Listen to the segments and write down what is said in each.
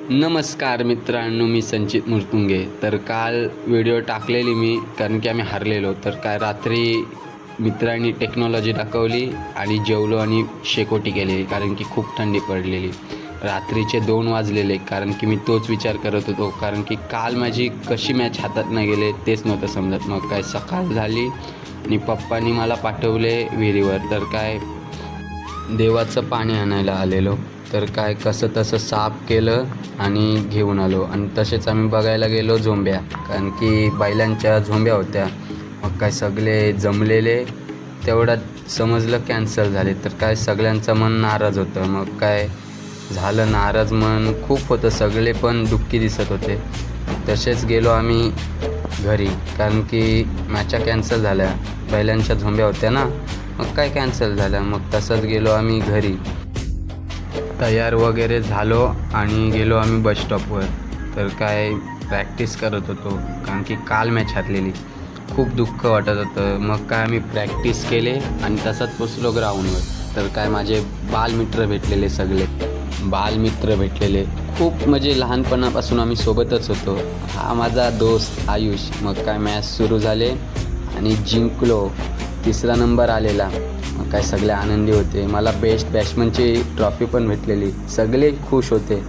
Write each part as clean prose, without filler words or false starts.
नमस्कार मित्रांनो, मी संचित मुर्तुंगे. तर काल व्हिडिओ टाकलेली मी, कारण की आम्ही हारलेलो. तर काय रात्री मित्रांनी टेक्नॉलॉजी दाखवली आणि जेवलो आणि शेकोटी केली, कारण की खूप थंडी पडलेली. रात्रीचे 2 वाजलेले, कारण की मी तोच विचार करत होतो, कारण की काल माझी कशी मॅच हातात न गेले तेच नव्हतं समजत. मग काय सकाळ झाली आणि पप्पांनी मला पाठवले विहिरीवर. तर काय देवाचं पाणी आणायला आलेलो. तर काय कसं तसं साफ केलं आणि घेऊन आलो. आणि तसेच आम्ही बघायला गेलो झोंब्या, कारण की बैलांच्या झोंब्या होत्या. मग काय सगळे जमलेले, तेवढ्यात समजलं कॅन्सल झाले. तर काय सगळ्यांचं मन नाराज होतं. मग काय झालं, नाराज मन खूप होतं, सगळे पण दुःखी दिसत होते. तसेच गेलो आम्ही घरी, कारण की मॅचा कॅन्सल झाल्या, बैलांच्या झोंब्या होत्या ना. मग काय कॅन्सल झालं. मग तसंच गेलो आम्ही घरी, तयार वगैरे झालो आणि गेलो आम्ही बस स्टॉपवर. तर काय प्रॅक्टिस करत होतो, कारण की काल मॅच हारलेली. खूप दुःख वाटत होतं. मग काय आम्ही प्रॅक्टिस केले आणि तसंच पोचलो ग्राउंडवर. तर काय माझे बालमित्र भेटलेले, सगळे बालमित्र भेटलेले खूप, म्हणजे लहानपणापासून आम्ही सोबतच होतो. हा माझा दोस्त आयुष. मग काय मॅच सुरू झाले आणि जिंकलो. 3रा नंबर आलेला. मग काय सगळे आनंदी होते. मला बेस्ट बॅट्समनची ट्रॉफी पण भेटलेली. सगळे खुश होते.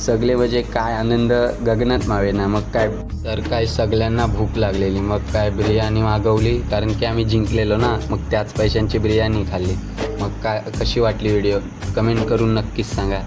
सगळे म्हणजे काय आनंद गगनात मावेना. मग काय तर काय सगळ्यांना भूक लागलेली. मग काय बिर्याणी मागवली, कारण की आम्ही जिंकलेलो ना. मग त्याच पैशांची बिर्याणी खाल्ली. मग काय कशी वाटली व्हिडिओ कमेंट करून नक्कीच सांगा.